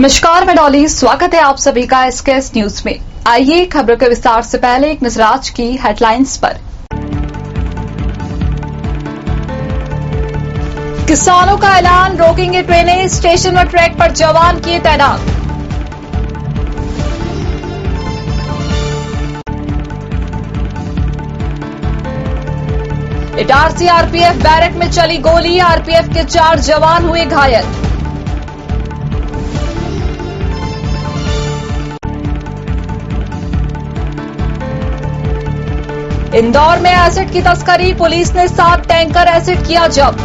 नमस्कार, मैं डॉली। स्वागत है आप सभी का एसकेएस न्यूज में। आइए खबरों के विस्तार से पहले एक नजर आज की हेडलाइंस पर। किसानों का ऐलान, रोकेंगे ट्रेनें, स्टेशन और ट्रैक पर जवान किए तैनात। इटारसी आरपीएफ बैरक में चली गोली, आरपीएफ के 4 जवान हुए घायल। इंदौर में एसिड की तस्करी, पुलिस ने 7 टैंकर एसिड किया जब्त।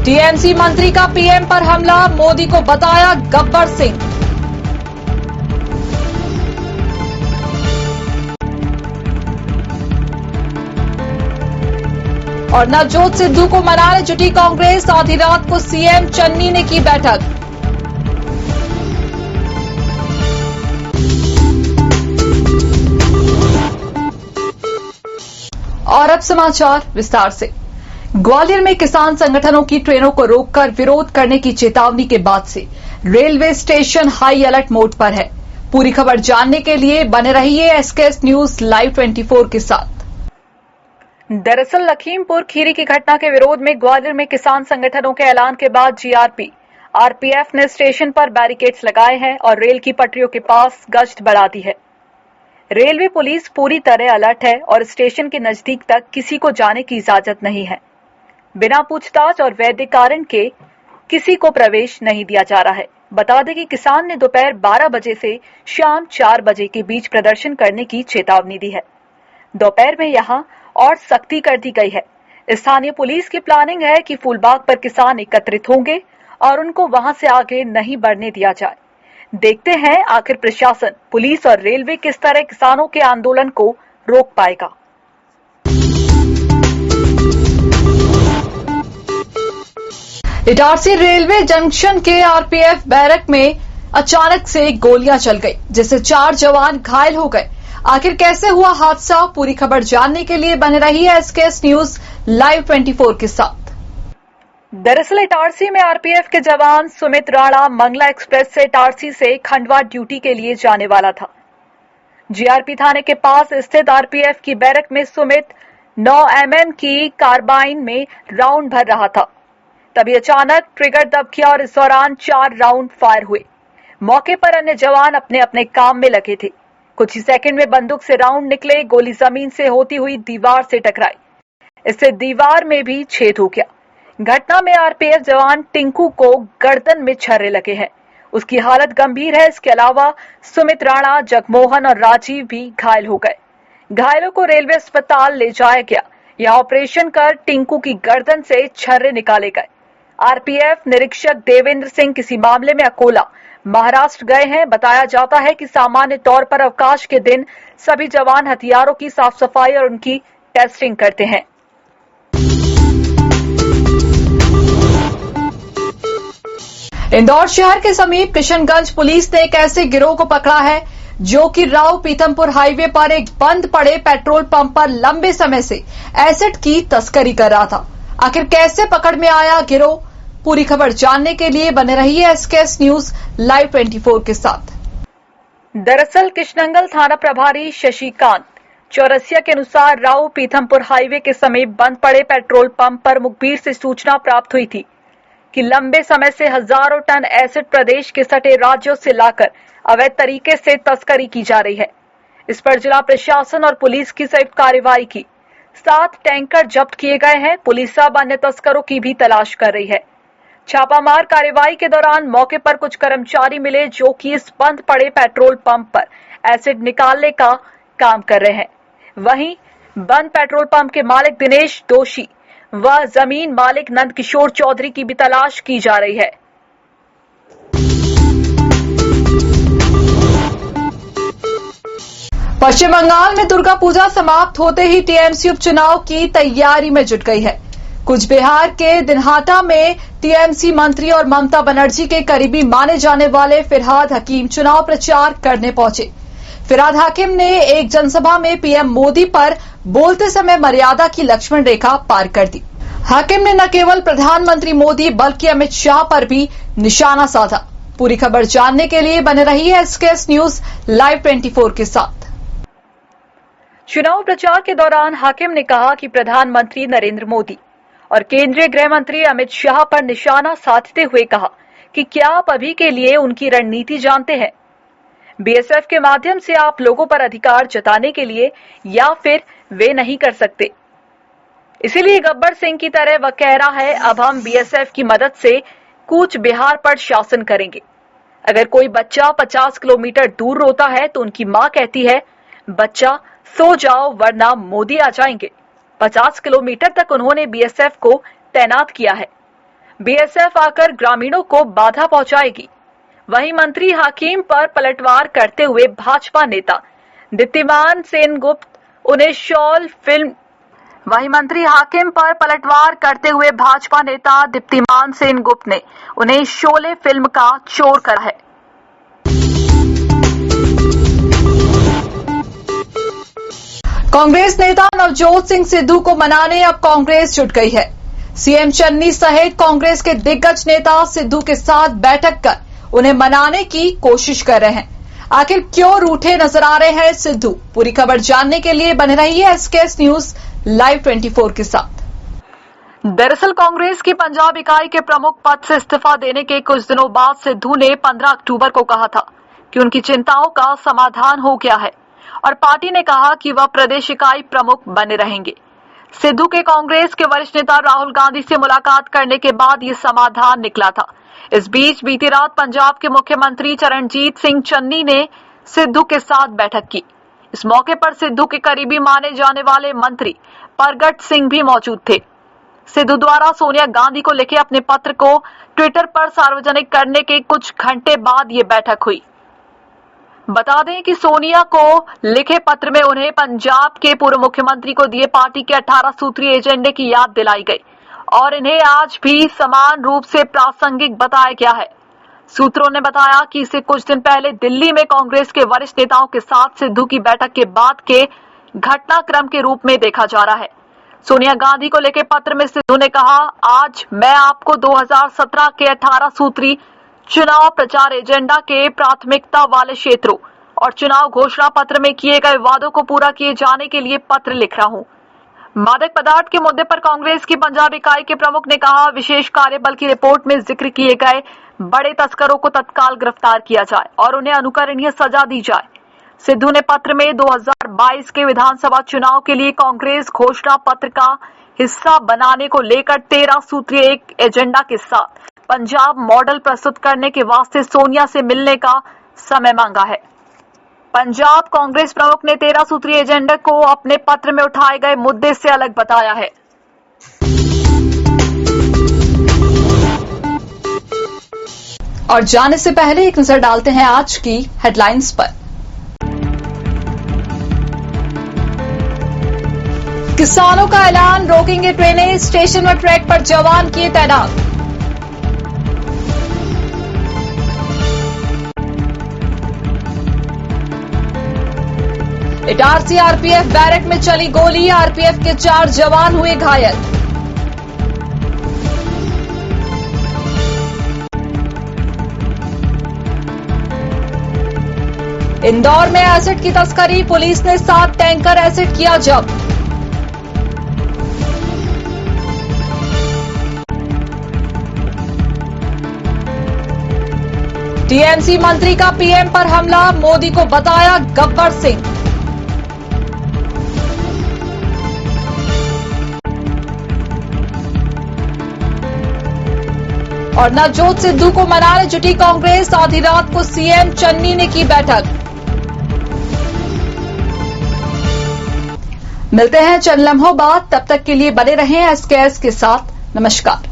टीएमसी मंत्री का पीएम पर हमला, मोदी को बताया गब्बर सिंह। और नवजोत सिद्धू को मनाने जुटी कांग्रेस, आधी रात को सीएम चन्नी ने की बैठक। और अब समाचार विस्तार से। ग्वालियर में किसान संगठनों की ट्रेनों को रोककर विरोध करने की चेतावनी के बाद से railway station high alert mode पर है। पूरी खबर जानने के लिए बने रहिए एसकेएस न्यूज लाइव 24 के साथ। दरअसल लखीमपुर खीरी की घटना के विरोध में ग्वालियर में किसान संगठनों के ऐलान के बाद जीआरपी, आरपीएफ ने स्टेशन पर बैरिकेड्स लगाए हैं और रेल की पटरियों के पास गश्त बढ़ा दी है। रेलवे पुलिस पूरी तरह अलर्ट है और स्टेशन के नजदीक तक किसी को जाने की इजाजत नहीं है। बिना पूछताछ और वैध कारण के किसी को प्रवेश नहीं दिया जा रहा है। बता दें कि किसान ने दोपहर 12 बजे से शाम 4 बजे के बीच प्रदर्शन करने की चेतावनी दी है। दोपहर में यहां और सख्ती कर दी गई है। स्थानीय पुलिस की प्लानिंग है कि फूलबाग पर किसान एकत्रित होंगे और उनको वहां से आगे नहीं बढ़ने दिया जाए। देखते हैं आखिर प्रशासन, पुलिस और रेलवे किस तरह किसानों के आंदोलन को रोक पाएगा। इटारसी रेलवे जंक्शन के आरपीएफ बैरक में अचानक से गोलियां चल गई, जिससे 4 जवान घायल हो गए। आखिर कैसे हुआ हादसा, पूरी खबर जानने के लिए बने रही है एसकेएस न्यूज लाइव 24 के साथ। दरअसल इटारसी में आरपीएफ के जवान सुमित राणा मंगला एक्सप्रेस से इटारसी से खंडवा ड्यूटी के लिए जाने वाला था। जीआरपी थाने के पास स्थित आरपीएफ की बैरक में सुमित 9 mm की कार्बाइन में राउंड भर रहा था। तभी अचानक ट्रिगर दब किया और इस दौरान 4 राउंड फायर हुए। मौके पर अन्य जवान अपने अपने काम में लगे थे। कुछ ही सेकंड में बंदूक से राउंड निकले, गोली जमीन से होती हुई दीवार से टकराई। इससे दीवार में भी छेद हो गया। घटना में आरपीएफ जवान टिंकू को गर्दन में छर्रे लगे हैं। उसकी हालत गंभीर है। इसके अलावा सुमित राणा, जगमोहन और राजीव भी घायल हो गए। घायलों को रेलवे अस्पताल ले जाया गया। यहां ऑपरेशन कर टिंकू की गर्दन से छर्रे निकाले गए। आरपीएफ निरीक्षक देवेंद्र सिंह किसी मामले में अकोला, महाराष्ट्र गए हैं। बताया जाता है कि सामान्य तौर पर अवकाश के दिन सभी जवान हथियारों की साफ सफाई और उनकी टेस्टिंग करते हैं। इंदौर शहर के समीप किशनगंज पुलिस ने एक ऐसे गिरोह को पकड़ा है जो कि राव पीथमपुर हाईवे पर एक बंद पड़े पेट्रोल पंप पर लंबे समय से एसिड की तस्करी कर रहा था। आखिर कैसे पकड़ में आया गिरोह, पूरी खबर जानने के लिए बने रहिए एसकेएस न्यूज लाइव 24 के साथ। दरअसल किशनगंज थाना प्रभारी शशिकांत चौरसिया के अनुसार राव पीथमपुर हाईवे के समीप बंद पड़े पेट्रोल पंप पर मुखबिर से सूचना प्राप्त हुई थी कि लंबे समय से हजारों टन एसिड प्रदेश के सटे राज्यों से लाकर अवैध तरीके से तस्करी की जा रही है। इस पर जिला प्रशासन और पुलिस की संयुक्त कार्रवाई की। 7 टैंकर जब्त किए गए हैं। पुलिस अब अन्य तस्करों की भी तलाश कर रही है। छापामार कार्रवाई के दौरान मौके पर कुछ कर्मचारी मिले जो कि इस बंद पड़े पेट्रोल पंप पर एसिड निकालने का काम कर रहे हैं। वहीं बंद पेट्रोल पंप के मालिक दिनेश दोषी व जमीन मालिक नंद किशोर चौधरी की भी तलाश की जा रही है। पश्चिम बंगाल में दुर्गा पूजा समाप्त होते ही टीएमसी उपचुनाव की तैयारी में जुट गई है। कुछ बिहार के दिनहाटा में टीएमसी मंत्री और ममता बनर्जी के करीबी माने जाने वाले फिरहाद हकीम चुनाव प्रचार करने पहुंचे। फिरहाद हाकिम ने एक जनसभा में पीएम मोदी पर बोलते समय मर्यादा की लक्ष्मण रेखा पार कर दी। हाकिम ने न केवल प्रधानमंत्री मोदी बल्कि अमित शाह पर भी निशाना साधा। पूरी खबर जानने के लिए बने रहिए एसकेएस न्यूज लाइव 24 के साथ। चुनाव प्रचार के दौरान हाकिम ने कहा कि प्रधानमंत्री नरेंद्र मोदी और केंद्रीय गृह मंत्री अमित शाह पर निशाना साधते हुए कहा कि क्या आप अभी के लिए उनकी रणनीति जानते हैं? बीएसएफ के माध्यम से आप लोगों पर अधिकार जताने के लिए या फिर वे नहीं कर सकते। इसीलिए गब्बर सिंह की तरह वह कह रहा है, अब हम बीएसएफ की मदद से कूच बिहार पर शासन करेंगे। अगर कोई बच्चा 50 किलोमीटर दूर रोता है तो उनकी मां कहती है, बच्चा सो जाओ वरना मोदी आ जाएंगे। 50 किलोमीटर तक उन्होंने बीएसएफ को तैनात किया है। बीएसएफ आकर ग्रामीणों को बाधा पहुंचाएगी। वहीं मंत्री हाकिम पर पलटवार करते हुए भाजपा नेता दीप्तिमान सेनगुप्त उन्हें शॉल फिल्म वहीं मंत्री हाकिम पर पलटवार करते हुए भाजपा नेता दीप्तिमान सेनगुप्त ने उन्हें शोले फिल्म का चोर करा है। कांग्रेस नेता नवजोत सिंह सिद्धू को मनाने अब कांग्रेस जुट गई है। सीएम चन्नी सहित कांग्रेस के दिग्गज नेता सिद्धू के साथ बैठक कर उन्हें मनाने की कोशिश कर रहे हैं। आखिर क्यों रूठे नजर आ रहे हैं सिद्धू? पूरी खबर जानने के लिए बने रहिए एसकेएस न्यूज लाइव 24 के साथ। दरअसल कांग्रेस की पंजाब इकाई के प्रमुख पद से इस्तीफा देने के कुछ दिनों बाद सिद्धू ने 15 अक्टूबर को कहा था कि उनकी चिंताओं का समाधान हो गया है और पार्टी ने कहा कि वह प्रदेश इकाई प्रमुख बने रहेंगे। सिद्धू के कांग्रेस के वरिष्ठ नेता राहुल गांधी से मुलाकात करने के बाद ये समाधान निकला था। इस बीच बीती रात पंजाब के मुख्यमंत्री चरणजीत सिंह चन्नी ने सिद्धू के साथ बैठक की। इस मौके पर सिद्धू के करीबी माने जाने वाले मंत्री परगट सिंह भी मौजूद थे। सिद्धू द्वारा सोनिया गांधी को लिखे अपने पत्र को ट्विटर पर सार्वजनिक करने के कुछ घंटे बाद ये बैठक हुई। बता दें कि सोनिया को लिखे पत्र में उन्हें पंजाब के पूर्व मुख्यमंत्री को दिए पार्टी के 18 सूत्रीय एजेंडे की याद दिलाई गई और इन्हें आज भी समान रूप से प्रासंगिक बताया गया है। सूत्रों ने बताया कि इसे कुछ दिन पहले दिल्ली में कांग्रेस के वरिष्ठ नेताओं के साथ सिद्धू की बैठक के बाद के घटनाक्रम के रूप में देखा जा रहा है। सोनिया गांधी को लेकर पत्र में सिद्धू ने कहा, आज मैं आपको 2017 के 18 सूत्री चुनाव प्रचार एजेंडा के प्राथमिकता वाले क्षेत्रों और चुनाव घोषणा पत्र में किए गए वादों को पूरा किए जाने के लिए पत्र लिख रहा हूं। मादक पदार्थ के मुद्दे पर कांग्रेस की पंजाब इकाई के प्रमुख ने कहा, विशेष कार्यबल की रिपोर्ट में जिक्र किए गए बड़े तस्करों को तत्काल गिरफ्तार किया जाए और उन्हें अनुकरणीय सजा दी जाए। सिद्धू ने पत्र में 2022 के विधानसभा चुनाव के लिए कांग्रेस घोषणा पत्र का हिस्सा बनाने को लेकर 13 सूत्रीय एक एजेंडा के साथ पंजाब मॉडल प्रस्तुत करने के वास्ते सोनिया से मिलने का समय मांगा है। पंजाब कांग्रेस प्रमुख ने 13 सूत्रीय एजेंडा को अपने पत्र में उठाए गए मुद्दे से अलग बताया है। और जाने से पहले एक नजर डालते हैं आज की हेडलाइंस पर। किसानों का ऐलान, रोकेंगे ट्रेनें, स्टेशन व ट्रैक पर जवान किए तैनात। इटारसी आरपीएफ बैरक में चली गोली, आरपीएफ के 4 जवान हुए घायल। इंदौर में एसिड की तस्करी, पुलिस ने 7 टैंकर एसिड किया जब्त। टीएमसी मंत्री का पीएम पर हमला, मोदी को बताया गब्बर सिंह। और नवजोत सिद्धू को मनाने जुटी कांग्रेस, आधी रात को सीएम चन्नी ने की बैठक। मिलते हैं चंद लम्हों बाद, तब तक के लिए बने रहें एसकेएस के साथ। नमस्कार।